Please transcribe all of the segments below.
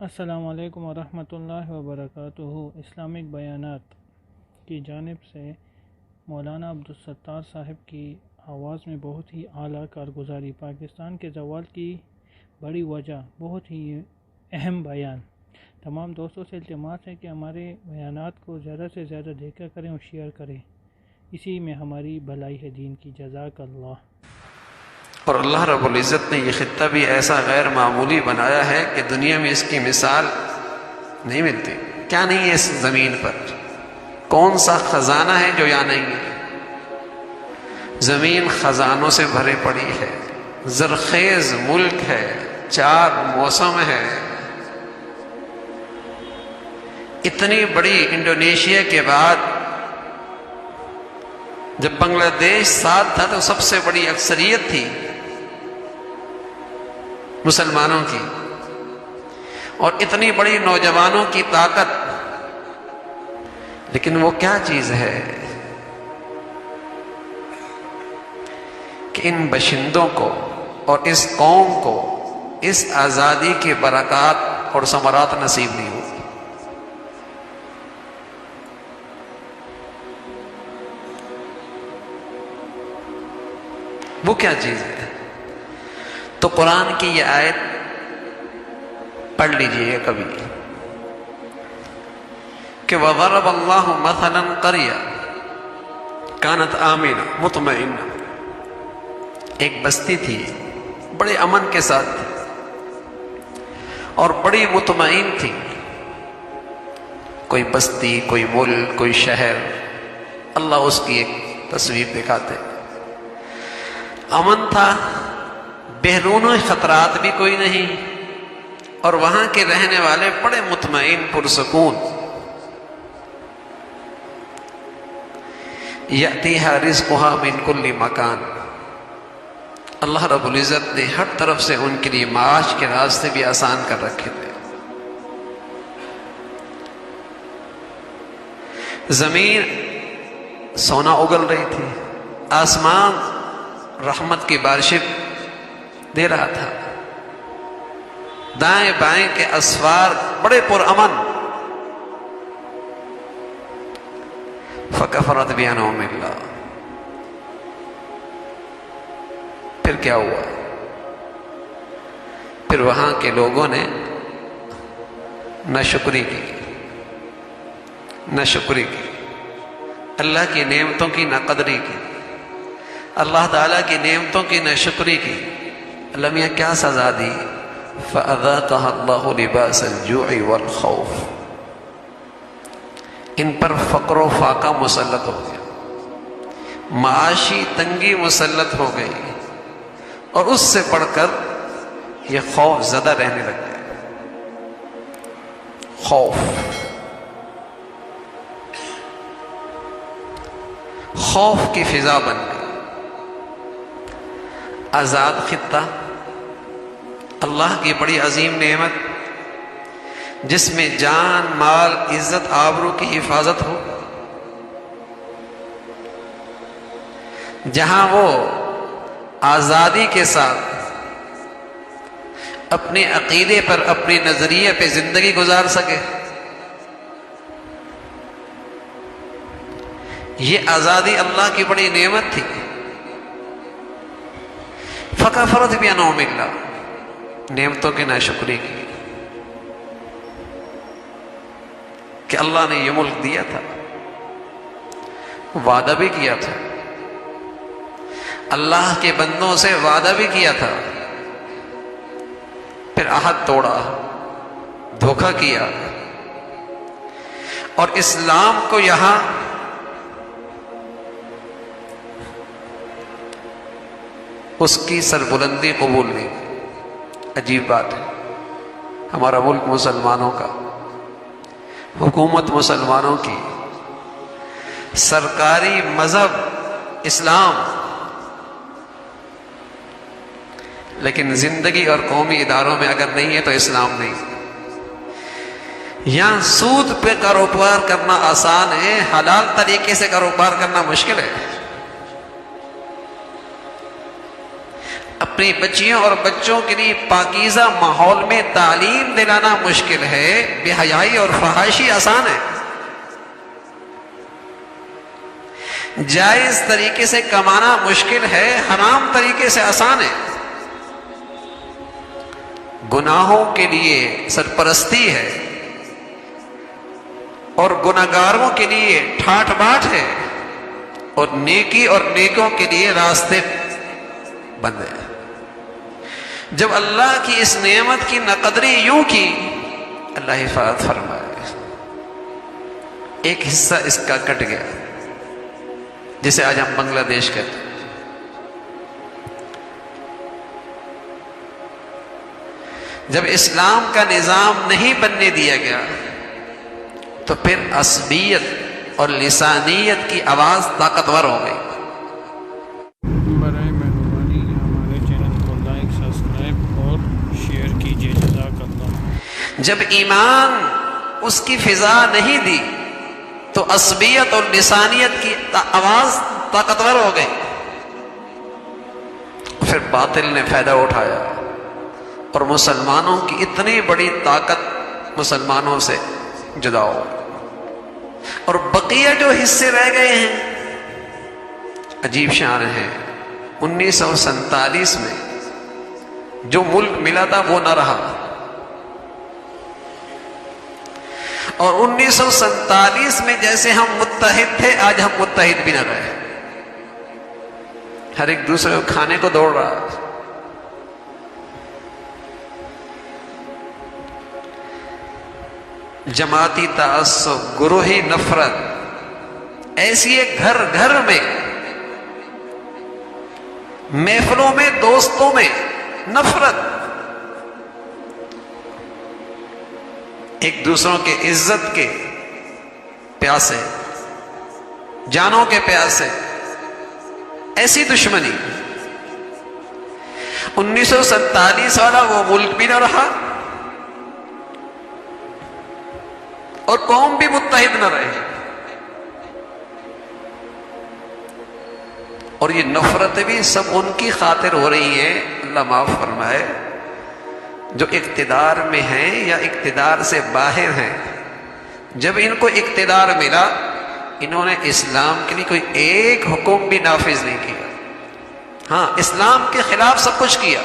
السلام علیکم ورحمۃ اللہ وبرکاتہ۔ اسلامک بیانات کی جانب سے مولانا عبدالستار صاحب کی آواز میں بہت ہی اعلیٰ کارگزاری، پاکستان کے زوال کی بڑی وجہ، بہت ہی اہم بیان۔ تمام دوستوں سے التماس ہے کہ ہمارے بیانات کو زیادہ سے زیادہ دیکھا کریں اور شیئر کریں، اسی میں ہماری بھلائی ہے دین کی۔ جزاک اللہ۔ اور اللہ رب العزت نے یہ خطہ بھی ایسا غیر معمولی بنایا ہے کہ دنیا میں اس کی مثال نہیں ملتی۔ کیا نہیں ہے اس زمین پر؟ کون سا خزانہ ہے جو یہاں نہیں ہے؟ زمین خزانوں سے بھرے پڑی ہے، زرخیز ملک ہے، 4 موسم ہے۔ اتنی بڑی انڈونیشیا کے بعد جب بنگلہ دیش ساتھ تھا تو سب سے بڑی اکثریت تھی مسلمانوں کی، اور اتنی بڑی نوجوانوں کی طاقت، لیکن وہ کیا چیز ہے کہ ان باشندوں کو اور اس قوم کو اس آزادی کے برکات اور ثمرات نصیب نہیں ہوئی۔ وہ کیا چیز ہے؟ تو قرآن کی یہ آیت پڑھ لیجئے کبھی کہ وَضَرَبَ اللَّهُ مَثَلًا قَرْيَةً كَانَتْ آمِنَةً مُطْمَئِنَّةً، ایک بستی تھی بڑے امن کے ساتھ اور بڑی مطمئن تھی۔ کوئی بستی، کوئی ملک، کوئی شہر، اللہ اس کی ایک تصویر دکھاتے۔ امن تھا، بیرون خطرات بھی کوئی نہیں، اور وہاں کے رہنے والے بڑے مطمئن پرسکون۔ یأتیہا رزقہا من کل مکان، اللہ رب العزت نے ہر طرف سے ان کے لیے معاش کے راستے بھی آسان کر رکھے تھے۔ زمین سونا اگل رہی تھی، آسمان رحمت کی بارشیں دے رہا تھا، دائیں بائیں کے اسوار بڑے پرامن۔ فکفرت بانعم اللہ، پھر کیا ہوا؟ پھر وہاں کے لوگوں نے ناشکری کی، ناشکری کی، اللہ کی نعمتوں کی ناقدری کی، اللہ تعالیٰ کی نعمتوں کی ناشکری کی۔ اللہ میاں کیا سزا دی؟ فَأَذَاقَهَا اللَّهُ لِبَاسَ الْجُوعِ وَالْخَوْفِ، ان پر فقر و فاقہ مسلط ہو گیا، معاشی تنگی مسلط ہو گئی، اور اس سے پڑھ کر یہ خوف زدہ رہنے لگ گئے۔ خوف کی فضا بن گئی۔ آزاد خطہ، اللہ کی بڑی عظیم نعمت، جس میں جان، مال، عزت، آبرو کی حفاظت ہو، جہاں وہ آزادی کے ساتھ اپنے عقیدے پر، اپنے نظریے پہ زندگی گزار سکے۔ یہ آزادی اللہ کی بڑی نعمت تھی۔ فکفرت بانعم اللہ، نعمتوں کی ناشکری کی کہ اللہ نے یہ ملک دیا تھا، وعدہ بھی کیا تھا، اللہ کے بندوں سے وعدہ بھی کیا تھا، پھر عہد توڑا، دھوکہ کیا، اور اسلام کو یہاں اس کی سربلندی قبول نہیں۔ عجیب بات ہے، ہمارا ملک مسلمانوں کا، حکومت مسلمانوں کی، سرکاری مذہب اسلام، لیکن زندگی اور قومی اداروں میں اگر نہیں ہے تو اسلام نہیں۔ یہاں سود پہ کاروبار کرنا آسان ہے، حلال طریقے سے کاروبار کرنا مشکل ہے۔ اپنی بچیوں اور بچوں کے لیے پاکیزہ ماحول میں تعلیم دلانا مشکل ہے، بے حیائی اور فحاشی آسان ہے، جائز طریقے سے کمانا مشکل ہے، حرام طریقے سے آسان ہے، گناہوں کے لیے سرپرستی ہے اور گناہگاروں کے لیے ٹھاٹ باٹ ہے، اور نیکی اور نیکوں کے لیے راستے بند ہیں۔ جب اللہ کی اس نعمت کی ناقدری یوں کی، اللہ حفاظت فرمائے، ایک حصہ اس کا کٹ گیا، جسے آج ہم بنگلہ دیش کہتے ہیں۔ جب اسلام کا نظام نہیں بننے دیا گیا تو پھر عصبیت اور لسانیت کی آواز طاقتور ہو گئی۔ برائے مہربانی ہمارے چینل کو لائک، سبسکرائب اور شیئر کیجیے، جزاک اللہ۔ جب ایمان اس کی فضا نہیں دی تو عصبیت اور لسانیت کی آواز طاقتور ہو گئی، پھر باطل نے فائدہ اٹھایا اور مسلمانوں کی اتنی بڑی طاقت مسلمانوں سے جدا ہو، اور بقیہ جو حصے رہ گئے ہیں عجیب شان ہے۔ 1947 میں جو ملک ملا تھا وہ نہ رہا، اور 1947 میں جیسے ہم متحد تھے آج ہم متحد بھی نہ رہے، ہر ایک دوسرے کو کھانے کو دوڑ رہا۔ جماعتی تعصب، گروہی نفرت ایسی ہے، گھر گھر میں، محفلوں میں، دوستوں میں نفرت، ایک دوسروں کے عزت کے پیاسے، جانوں کے پیاسے، ایسی دشمنی۔ 1947 والا وہ ملک بھی نہ رہا اور قوم بھی متحد نہ رہے، اور یہ نفرتیں بھی سب ان کی خاطر ہو رہی ہیں، اللہ معاف فرمائے، جو اقتدار میں ہیں یا اقتدار سے باہر ہیں۔ جب ان کو اقتدار ملا، انہوں نے اسلام کے لیے کوئی ایک حکم بھی نافذ نہیں کیا، ہاں اسلام کے خلاف سب کچھ کیا،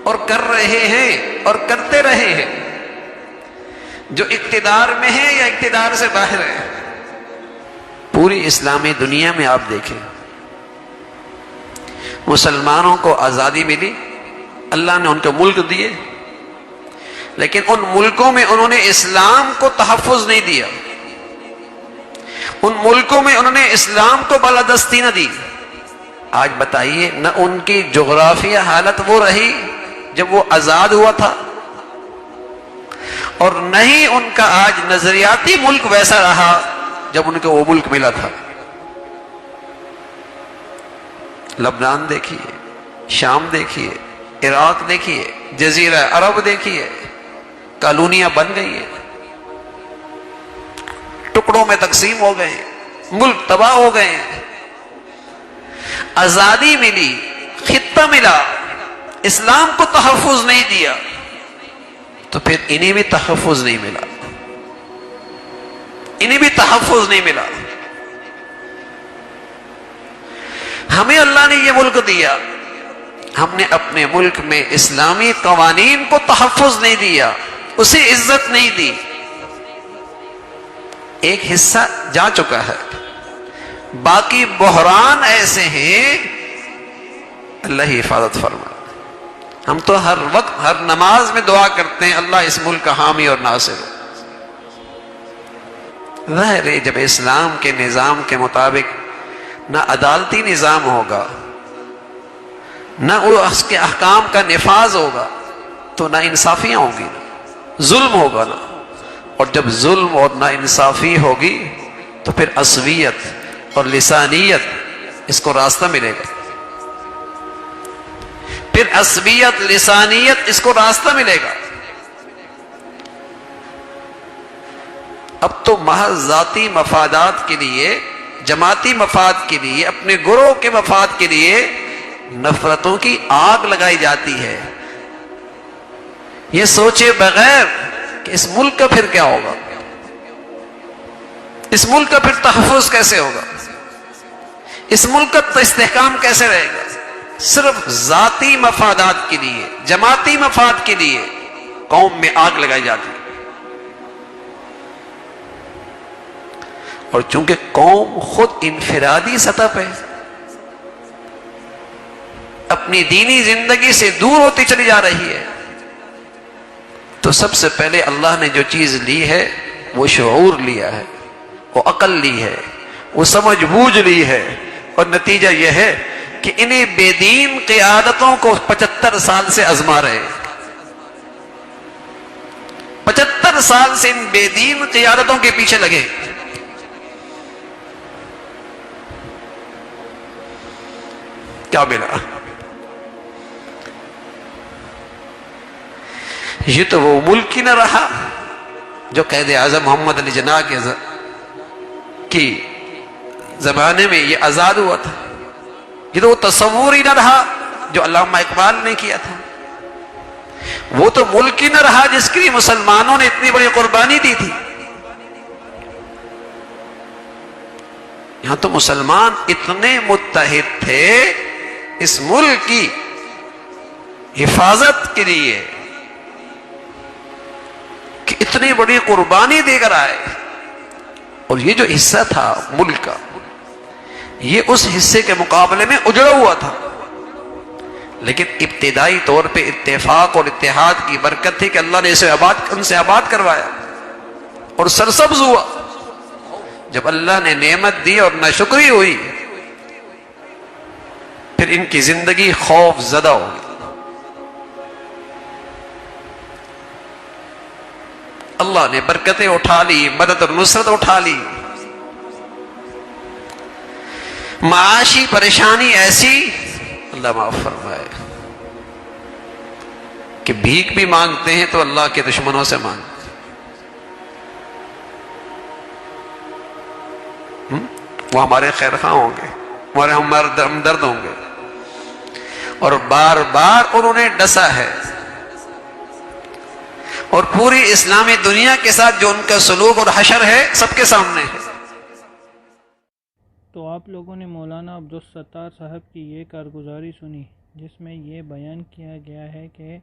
اور کر رہے ہیں اور کرتے رہے ہیں، جو اقتدار میں ہے یا اقتدار سے باہر ہے۔ پوری اسلامی دنیا میں آپ دیکھیں، مسلمانوں کو آزادی ملی، اللہ نے ان کو ملک دیے، لیکن ان ملکوں میں انہوں نے اسلام کو تحفظ نہیں دیا، ان ملکوں میں انہوں نے اسلام کو بالادستی نہ دی۔ آج بتائیے، نہ ان کی جغرافیہ حالت وہ رہی جب وہ آزاد ہوا تھا، اور نہ ہی ان کا آج نظریاتی ملک ویسا رہا جب ان کو وہ ملک ملا تھا۔ لبنان دیکھیے، شام دیکھیے، عراق دیکھیے، جزیرہ عرب دیکھیے، کالونیاں بن گئی ہیں، ٹکڑوں میں تقسیم ہو گئے ہیں، ملک تباہ ہو گئے ہیں۔ آزادی ملی، خطہ ملا، اسلام کو تحفظ نہیں دیا، تو پھر انہیں بھی تحفظ نہیں ملا، انہیں بھی تحفظ نہیں ملا۔ ہمیں اللہ نے یہ ملک دیا، ہم نے اپنے ملک میں اسلامی قوانین کو تحفظ نہیں دیا، اسے عزت نہیں دی، ایک حصہ جا چکا ہے، باقی بحران ایسے ہیں، اللہ حفاظت فرمائے۔ ہم تو ہر وقت ہر نماز میں دعا کرتے ہیں، اللہ اس ملک کا حامی اور ناصر ہو۔ ظاہر ہے جب اسلام کے نظام کے مطابق نہ عدالتی نظام ہوگا، نہ اس کے احکام کا نفاذ ہوگا، تو نا انصافیاں ہوں گی، ظلم ہوگا نا، اور جب ظلم اور نا انصافی ہوگی تو پھر عصبیت اور لسانیت اس کو راستہ ملے گا، پھر عصبیت لسانیت اس کو راستہ ملے گا۔ اب تو محض ذاتی مفادات کے لیے، جماعتی مفاد کے لیے، اپنے گروہ کے مفاد کے لیے نفرتوں کی آگ لگائی جاتی ہے، یہ سوچے بغیر کہ اس ملک کا پھر کیا ہوگا، اس ملک کا پھر تحفظ کیسے ہوگا، اس ملک کا استحکام کیسے رہے گا۔ صرف ذاتی مفادات کے لیے، جماعتی مفاد کے لیے قوم میں آگ لگائی جاتی ہے۔ اور چونکہ قوم خود انفرادی سطح پہ اپنی دینی زندگی سے دور ہوتی چلی جا رہی ہے، تو سب سے پہلے اللہ نے جو چیز لی ہے وہ شعور لیا ہے، وہ عقل لی ہے، وہ سمجھ بوجھ لی ہے، اور نتیجہ یہ ہے کہ انہیں بے دین قیادتوں کو 75 سال سے آزما رہے، 75 سال سے ان بے دین قیادتوں کے پیچھے لگے۔ کیا ملا؟ یہ تو وہ ملک ہی نہ رہا جو قائد اعظم محمد علی جناح کی زمانے میں یہ آزاد ہوا تھا، یہ تو وہ تصور ہی نہ رہا جو علامہ اقبال نے کیا تھا، وہ تو ملک ہی نہ رہا جس کے لیے مسلمانوں نے اتنی بڑی قربانی دی تھی۔ یہاں تو مسلمان اتنے متحد تھے اس ملک کی حفاظت کے لیے کہ اتنی بڑی قربانی دے کر آئے، اور یہ جو حصہ تھا ملک کا، یہ اس حصے کے مقابلے میں اجڑا ہوا تھا، لیکن ابتدائی طور پہ اتفاق اور اتحاد کی برکت تھی کہ اللہ نے ان سے آباد کروایا اور سرسبز ہوا۔ جب اللہ نے نعمت دی اور ناشکری ہوئی، پھر ان کی زندگی خوف زدہ ہو گئی۔ اللہ نے برکتیں اٹھا لی، مدد اور نصرت اٹھا لی، معاشی پریشانی ایسی، اللہ معاف فرمائے، کہ بھیک بھی مانگتے ہیں تو اللہ کے دشمنوں سے مانگتے ہیں، وہ ہمارے خیر خواہ ہوں گے، ہمارے ہمدرد ہوں گے، اور بار بار انہوں نے ڈسا ہے، اور پوری اسلامی دنیا کے ساتھ جو ان کا سلوک اور حشر ہے سب کے سامنے ہے۔ تو آپ لوگوں نے مولانا عبدالستار صاحب کی یہ کارگزاری سنی، جس میں یہ بیان کیا گیا ہے کہ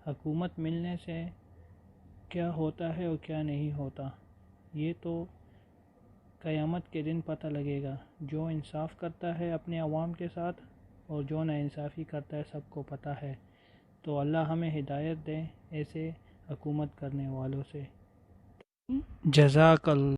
حکومت ملنے سے کیا ہوتا ہے اور کیا نہیں ہوتا۔ یہ تو قیامت کے دن پتہ لگے گا۔ جو انصاف کرتا ہے اپنے عوام کے ساتھ اور جو ناانصافی کرتا ہے سب کو پتہ ہے۔ تو اللہ ہمیں ہدایت دے ایسے حکومت کرنے والوں سے۔ جزاک اللہ۔